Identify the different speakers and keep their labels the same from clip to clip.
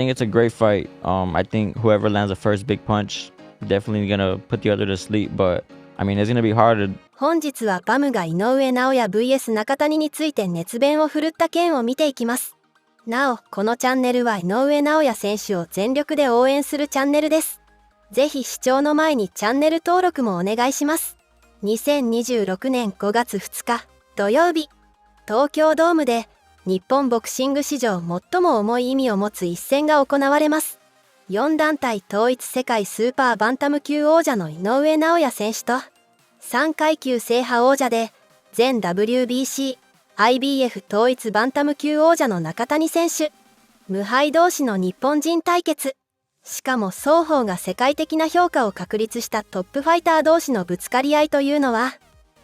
Speaker 1: think it's a great fight. I think whoever lands the first big punch definitely gonna put the other to sleep, but I mean, it's gonna be hard to...
Speaker 2: 本日はバムが井上尚弥 vs 中谷について熱弁を振るった件を見ていきます。なお、このチャンネルは井上尚弥選手を全力で応援するチャンネルです。ぜひ視聴の前にチャンネル登録もお願いします。2026年5月2日土曜日、東京ドームで日本ボクシング史上最も重い意味を持つ一戦が行われます。4団体統一世界スーパーバンタム級王者の井上尚弥選手と3階級制覇王者で前 WBC、IBF 統一バンタム級王者の中谷選手。無敗同士の日本人対決。しかも双方が世界的な評価を確立したトップファイター同士のぶつかり合いというのは、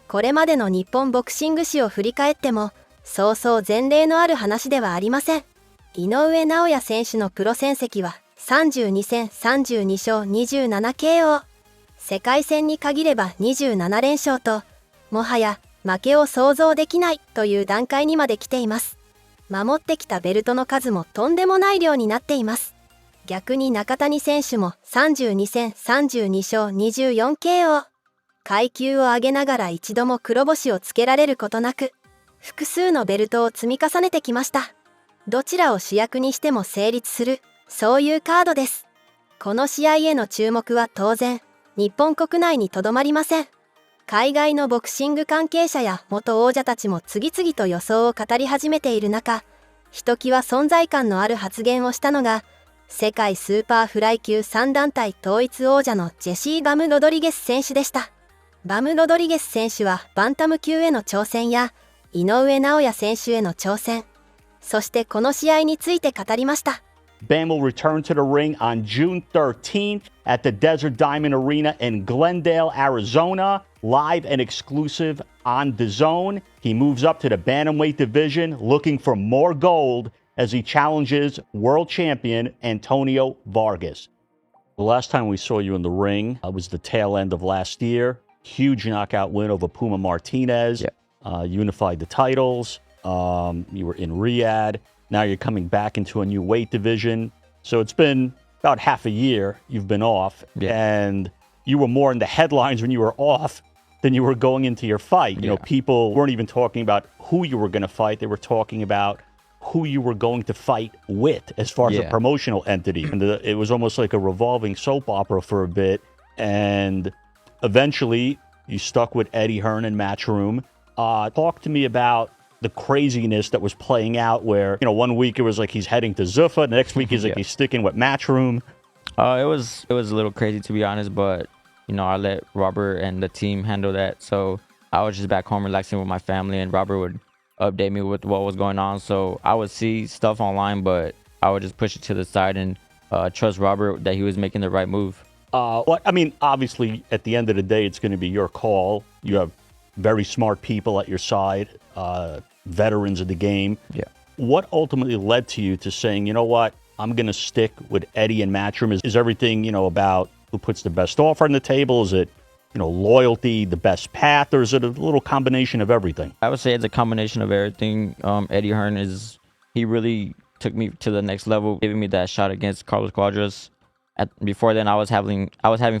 Speaker 2: これまでの日本ボクシング史を振り返っても、そうそう前例のある話ではありません。井上尚弥選手のプロ戦績は32戦32勝 27KO。世界戦に限れば27連勝と、もはや負けを想像できないという段階にまで来ています。守ってきたベルトの数もとんでもない量になっています。逆に中谷選手も32戦32勝 24KO。階級を上げながら一度も黒星をつけられることなく、複数のベルトを積み重ねてきました。どちらを主役にしても成立する、そういうカードです。この試合への注目は当然、日本国内にとどまりません。海外のボクシング関係者や元王者たちも次々と予想を語り始めている中、ひときわ存在感のある発言をしたのが、世界スーパーフライ級3団体統一王者のジェシー・バム・ロドリゲス選手でした。バム・ロドリゲス選手はバンタム級への挑戦や、井上尚弥選手への挑戦、そしてこの試合について語りました。
Speaker 3: Bam will return to the ring on June 13th at the Desert Diamond Arena in Glendale, Arizona, live and exclusive on DAZN. He moves up to the bantamweight division looking for more gold as he challenges world champion Antonio Vargas. The last time we saw you in the ring was the tail end of last year. Huge knockout win over Puma Martinez.
Speaker 1: Yeah.
Speaker 3: Unified the titles. You were in Riyadh. Now you're coming back into a new weight division. So it's been about half a year you've been off.
Speaker 1: Yeah.
Speaker 3: And you were more in the headlines when you were off than you were going into your fight. You know, people weren't even talking about who you were going to fight. They were talking about who you were going to fight with as far as a promotional entity. And it was almost like a revolving soap opera for a bit. And eventually you stuck with Eddie Hearn and Matchroom. Talk to me about the craziness that was playing out where, you know, one week it was like he's heading to Zuffa, the next week he's like he's sticking with Matchroom.
Speaker 1: It was a little crazy, to be honest, but, you know, I let Robert and the team handle that. So I was just back home relaxing with my family, and Robert would update me with what was going on. So I would see stuff online, but I would just push it to the side and trust Robert that he was making the right move.
Speaker 3: Well, I mean, obviously, at the end of the day, it's going to be your call. You have very smart people at your side, veterans of the game.
Speaker 1: Yeah.
Speaker 3: What ultimately led to you to saying, you know what, I'm going to stick with Eddie and Matchroom? Is everything, you know, about who puts the best offer on the table? Is it, you know, loyalty, the best path, or is it a little combination of everything?
Speaker 1: I would say it's a combination of everything. Eddie Hearn he really took me to the next level, giving me that shot against Carlos Cuadras. Before then, I was having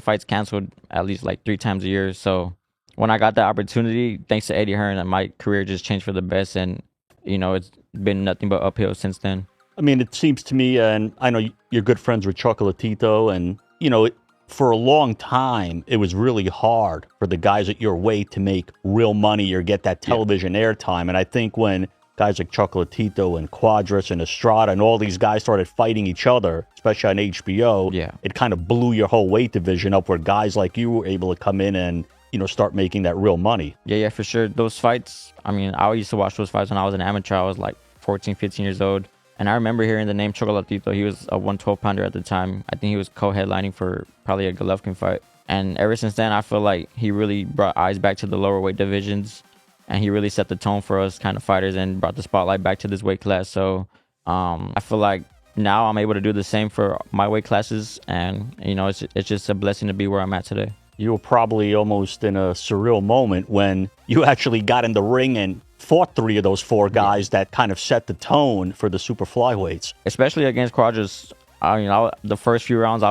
Speaker 1: fights canceled at least like 3 times a year. So when I got that opportunity, thanks to Eddie Hearn, my career just changed for the best. And, you know, it's been nothing but uphill since then.
Speaker 3: I mean, it seems to me, and I know you're good friends with Chocolatito, and, you know, for a long time, it was really hard for the guys at your weight to make real money or get that television airtime. And I think when guys like Chocolatito and Cuadras and Estrada and all these guys started fighting each other, especially on HBO, it kind of blew your whole weight division up where guys like you were able to come in and, you know, start making that real money.
Speaker 1: Yeah, for sure. Those fights, I mean, I used to watch those fights when I was an amateur. I was like 14, 15 years old. And I remember hearing the name Chocolatito. He was a 112-pounder at the time. I think he was co-headlining for probably a Golovkin fight. And ever since then, I feel like he really brought eyes back to the lower weight divisions. And he really set the tone for us kind of fighters and brought the spotlight back to this weight class. So I feel like now I'm able to do the same for my weight classes. And, you know, it's just a blessing to be where I'm at today.
Speaker 3: You were probably almost in a surreal moment when you actually got in the ring and fought 3 of those 4 guys that kind of set the tone for the super flyweights.
Speaker 1: Especially against Cuadras. The first few rounds,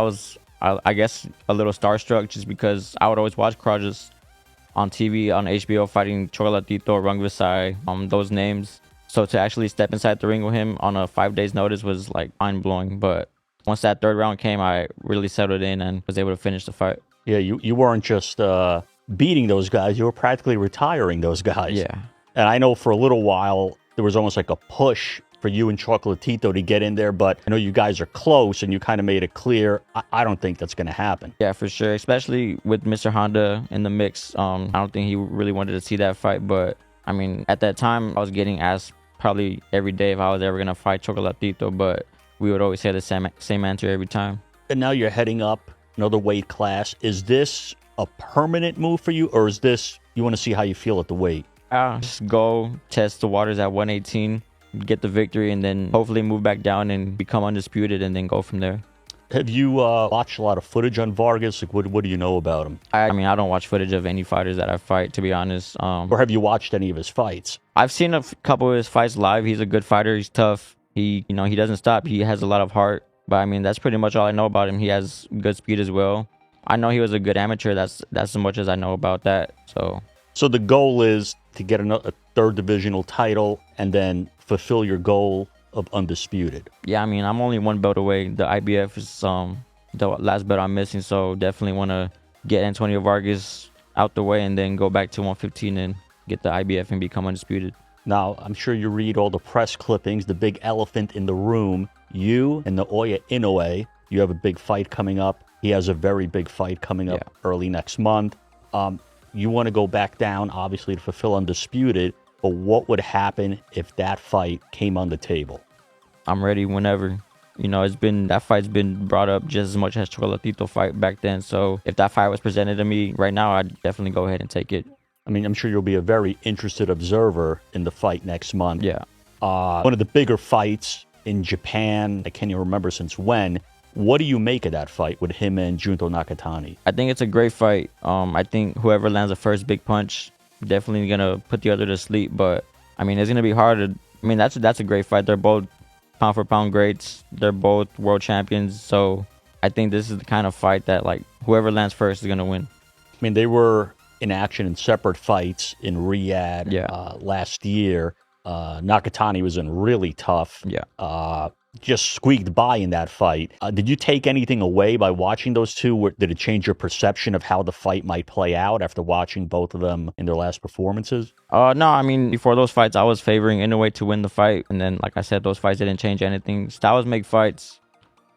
Speaker 1: I guess, a little starstruck just because I would always watch Crowdges on TV, on HBO, fighting Chocolatito, Rung Visay, those names. So to actually step inside the ring with him on a 5 days notice was like mind-blowing. But once that third round came, I really settled in and was able to finish the fight.
Speaker 3: Yeah, you weren't just beating those guys, you were practically retiring those guys.
Speaker 1: Yeah.
Speaker 3: And I know for a little while, there was almost like a push for you and Chocolatito to get in there, but I know you guys are close and you kind of made it clear. I don't think that's going to happen.
Speaker 1: Yeah, for sure. Especially with Mr. Honda in the mix. I don't think he really wanted to see that fight, but I mean, at that time, I was getting asked probably every day if I was ever going to fight Chocolatito, but we would always say the same answer every time.
Speaker 3: And now you're heading up another weight class. Is this a permanent move for you, or is this, you want to see how you feel at the weight?
Speaker 1: Just go test the waters at 118, get the victory, and then hopefully move back down and become undisputed and then go from there.
Speaker 3: Have you watched a lot of footage on Vargas? Like, what do you know about him?
Speaker 1: I mean, I don't watch footage of any fighters that I fight, to be honest.
Speaker 3: Or have you watched any of his fights?
Speaker 1: I've seen a couple of his fights live. He's a good fighter. He's tough. He doesn't stop. He has a lot of heart. But I mean, that's pretty much all I know about him. He has good speed as well. I know he was a good amateur. That's as much as I know about that.
Speaker 3: So the goal is to get a third divisional title and then fulfill your goal of undisputed.
Speaker 1: Yeah, I mean, I'm only one belt away. The IBF is the last belt I'm missing. So definitely want to get Antonio Vargas out the way and then go back to 115 and get the IBF and become undisputed.
Speaker 3: Now, I'm sure you read all the press clippings, the big elephant in the room. You and Naoya Inoue, you have a big fight coming up. He has a very big fight coming up early next month. You want to go back down, obviously, to fulfill undisputed. But what would happen if that fight came on the table?
Speaker 1: I'm ready whenever. That fight's been brought up just as much as Chocolatito fight back then. So if that fight was presented to me right now, I'd definitely go ahead and take it.
Speaker 3: I mean, I'm sure you'll be a very interested observer in the fight next month.
Speaker 1: Yeah.
Speaker 3: One of the bigger fights in Japan, I can't even remember since when. What do you make of that fight with him and Junto Nakatani?
Speaker 1: I think it's a great fight. I think whoever lands the first big punch definitely gonna put the other to sleep. But I mean, it's gonna be hard. That's a great fight. They're both pound for pound greats. They're both world champions. So I think this is the kind of fight that like whoever lands first is gonna win.
Speaker 3: I mean, they were in action in separate fights in Riyadh last year. Nakatani was in really tough. Just squeaked by in that fight. Did you take anything away by watching those two? Did it change your perception of how the fight might play out after watching both of them in their last performances?
Speaker 1: No, I mean, before those fights, I was favoring Inoue to win the fight. And then, like I said, those fights didn't change anything. Styles make fights.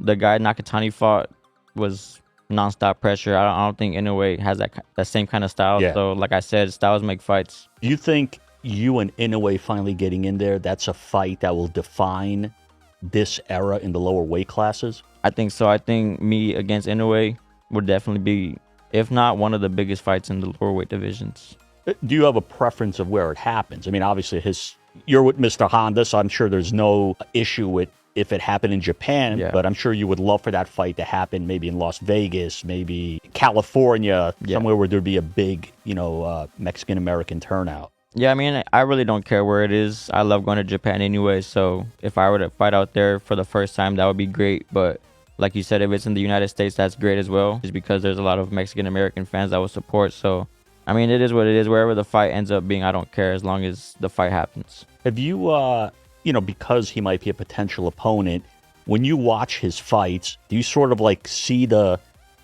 Speaker 1: The guy Nakatani fought was nonstop pressure. I don't think Inoue has that same kind of style. So, like I said, styles make fights.
Speaker 3: Do you think you and Inoue finally getting in there, that's a fight that will define this era in the lower weight classes?
Speaker 1: I think so. I think me against Inoue would definitely be, if not one of the biggest fights in the lower weight divisions.
Speaker 3: Do you have a preference of where it happens? I mean, obviously, you're with Mr. Honda, so I'm sure there's no issue with if it happened in Japan, but I'm sure you would love for that fight to happen maybe in Las Vegas, maybe California, somewhere where there'd be a big, Mexican-American turnout.
Speaker 1: Yeah, I mean, I really don't care where it is. I love going to Japan anyway, so if I were to fight out there for the first time, that would be great. But like you said, if it's in the United States, that's great as well, just because there's a lot of Mexican-American fans that will support. So, I mean, it is what it is. Wherever the fight ends up being, I don't care as long as the fight happens.
Speaker 3: Have you, because he might be a potential opponent, when you watch his fights, do you sort of like see the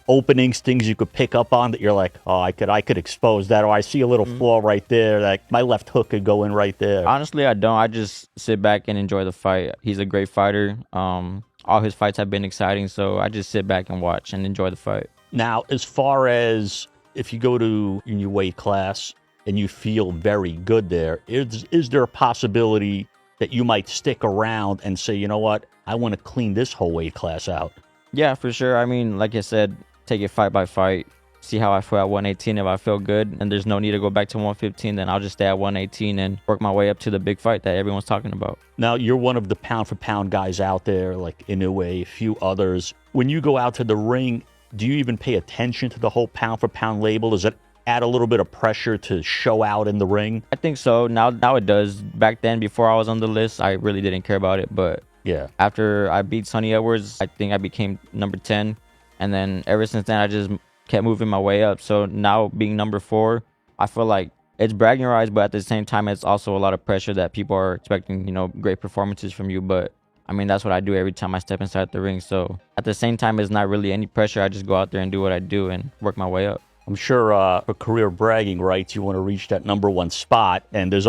Speaker 3: openings, things you could pick up on that you're like, oh, I could expose that, or I see a little flaw right there, like my left hook could go in right there?
Speaker 1: Honestly, I don't. I just sit back and enjoy the fight. He's a great fighter. All his fights have been exciting, so I just sit back and watch and enjoy the fight.
Speaker 3: Now, as far as if you go to your new weight class and you feel very good there, is there a possibility that you might stick around and say, you know what, I want to clean this whole weight class out?
Speaker 1: Yeah, for sure. I mean, like I said, take it fight by fight, see how I feel at 118. If I feel good and there's no need to go back to 115, then I'll just stay at 118 and work my way up to the big fight that everyone's talking about.
Speaker 3: Now, you're one of the pound-for-pound guys out there, like Inoue, a few others. When you go out to the ring, do you even pay attention to the whole pound-for-pound label? Does it add a little bit of pressure to show out in the ring?
Speaker 1: I think so. Now it does. Back then, before I was on the list, I really didn't care about it. But
Speaker 3: Yeah.
Speaker 1: After I beat Sonny Edwards, I think I became number 10. And then ever since then, I just kept moving my way up. So now being number 4, I feel like it's bragging rights, but at the same time, it's also a lot of pressure that people are expecting, great performances from you. But I mean, that's what I do every time I step inside the ring. So at the same time, it's not really any pressure. I just go out there and do what I do and work my way up.
Speaker 3: I'm sure for career bragging rights, you want to reach that number 1 spot. And there's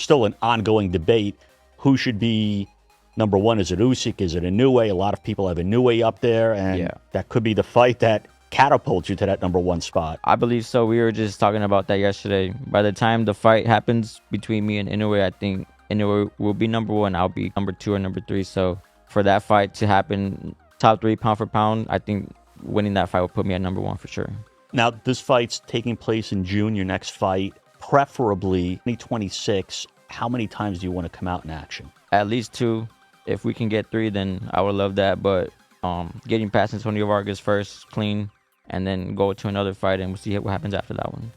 Speaker 3: still an ongoing debate. Who should be number 1? Is it Usyk? Is it Inoue? A lot of people have Inoue up there. And that could be the fight that catapults you to that number 1 spot.
Speaker 1: I believe so. We were just talking about that yesterday. By the time the fight happens between me and Inoue, I think Inoue will be number 1. I'll be number 2 or number 3. So for that fight to happen, top 3 pound for pound, I think winning that fight will put me at number 1 for sure.
Speaker 3: Now, this fight's taking place in June, your next fight, preferably 2026. How many times do you want to come out in action?
Speaker 1: At least 2. If we can get 3, then I would love that. But getting past Antonio Vargas first, clean, and then go to another fight, and we'll see what happens after that one.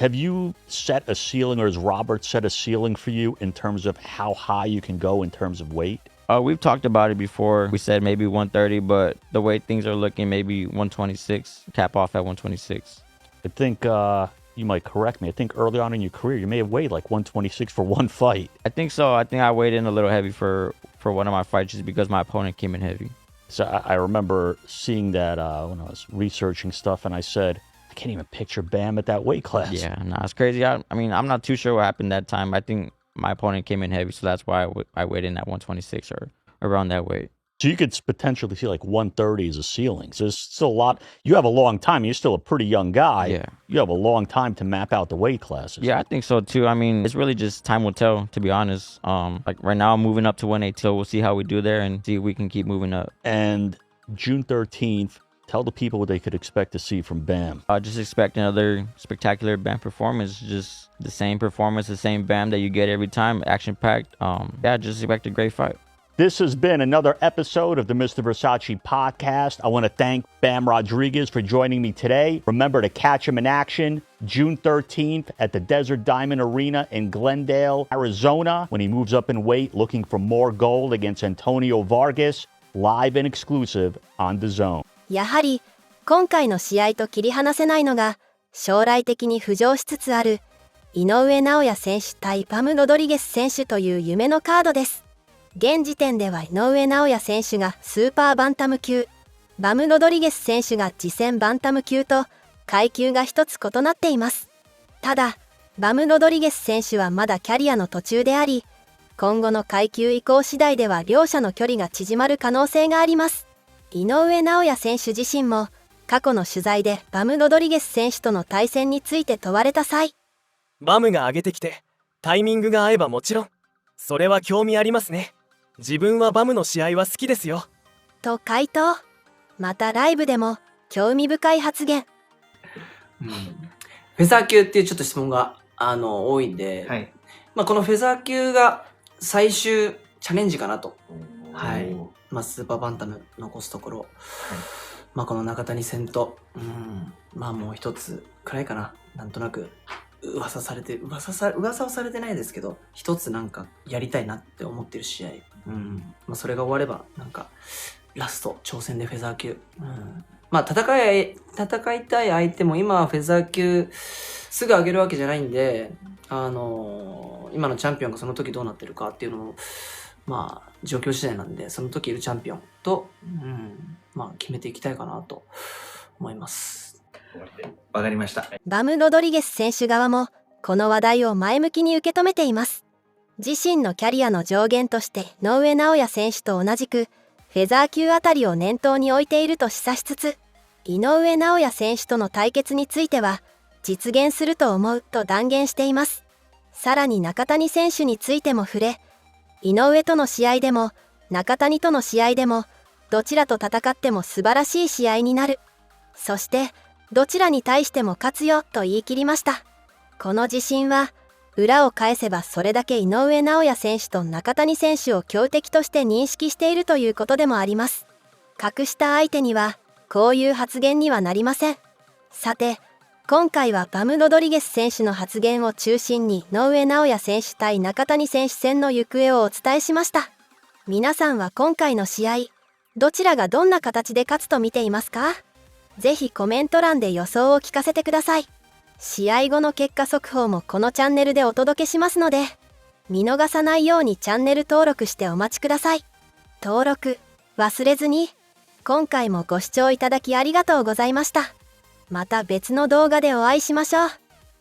Speaker 3: Have you set a ceiling, or has Robert set a ceiling for you in terms of how high you can go in terms of weight?
Speaker 1: We've talked about it before. We said maybe 130, but the way things are looking, maybe 126, cap off at 126.
Speaker 3: I think you might correct me. I think early on in your career, you may have weighed like 126 for one fight.
Speaker 1: I think so. I think I weighed in a little heavy for one of my fights just because my opponent came in heavy.
Speaker 3: So I remember seeing that when I was researching stuff, and I said, I can't even picture Bam at that weight class.
Speaker 1: Yeah, it's crazy. I mean, I'm not too sure what happened that time. I think my opponent came in heavy, so that's why I weighed in at 126 or around that weight.
Speaker 3: So you could potentially see like 130 as a ceiling. So there's still a lot. You have a long time. You're still a pretty young guy.
Speaker 1: Yeah.
Speaker 3: You have a long time to map out the weight classes.
Speaker 1: Yeah, I think so too. I mean, it's really just time will tell, to be honest. Like right now I'm moving up to 180, so we'll see how we do there and see if we can keep moving up.
Speaker 3: And June 13th, tell the people what they could expect to see from Bam.
Speaker 1: Just expect another spectacular Bam performance. Just the same performance, the same Bam that you get every time, action-packed. Just expect a great fight.
Speaker 3: This has been another episode of the Mr. Versace podcast. I want to thank Bam Rodriguez for joining me today. Remember to catch him in action June 13th at the Desert Diamond Arena in Glendale, Arizona, when he moves up in weight looking for more gold against Antonio Vargas, live and exclusive on DAZN.
Speaker 2: やはり今回の試合と切り離せないのが将来的に浮上しつつある井上尚弥選手対バム・ロドリゲス選手という夢のカードです。現時点では井上尚弥選手がスーパーバンタム級、バム・ロドリゲス選手が次戦バンタム級と階級が一つ異なっています。ただ、バム・ロドリゲス選手はまだキャリアの途中であり、今後の階級移行次第では両者の距離が縮まる可能性があります。井上尚弥選手自身も過去の取材でバム・ロドリゲス選手との対戦について問われた際、
Speaker 4: バムが上げてきてタイミングが合えばもちろんそれは興味ありますね。自分はバムの試合は好きですよ
Speaker 2: と回答。またライブでも興味深い発言。
Speaker 5: フェザー級っていうちょっと質問が多いんで、はい、このフェザー級が最終チャレンジかなと。はい。スーパーバンタム残すところ、はい、この中谷戦と、もう一つくらいかな。なんとなく噂はされてないですけど、一つなんかやりたいなって思ってる試合。それが終わればなんかラスト挑戦でフェザー級。戦いたい相手も今はフェザー級すぐ上げるわけじゃないんで、今のチャンピオンがその時どうなってるかっていうのも状況次第なんで、その時いるチャンピオンと、決めていきたいかなと思います。
Speaker 6: わかりました。
Speaker 2: バム・ロドリゲス選手側もこの話題を前向きに受け止めています。自身のキャリアの上限として井上尚弥選手と同じくフェザー級あたりを念頭に置いていると示唆しつつ、井上尚弥選手との対決については実現すると思うと断言しています。さらに中谷選手についても触れ、井上との試合でも中谷との試合でもどちらと戦っても素晴らしい試合になる。そしてどちらに対しても勝つよと言い切りました。この自信は裏を返せばそれだけ井上尚弥選手と中谷選手を強敵として認識しているということでもあります。格下相手にはこういう発言にはなりません。さて、今回はバム・ロドリゲス選手の発言を中心に井上尚弥選手対中谷選手戦の行方をお伝えしました。皆さんは今回の試合、どちらがどんな形で勝つと見ていますか？ぜひコメント欄で予想を聞かせてください。試合後の結果速報もこのチャンネルでお届けしますので、見逃さないようにチャンネル登録してお待ちください。登録忘れずに。今回もご視聴いただきありがとうございました。また別の動画でお会いしましょう。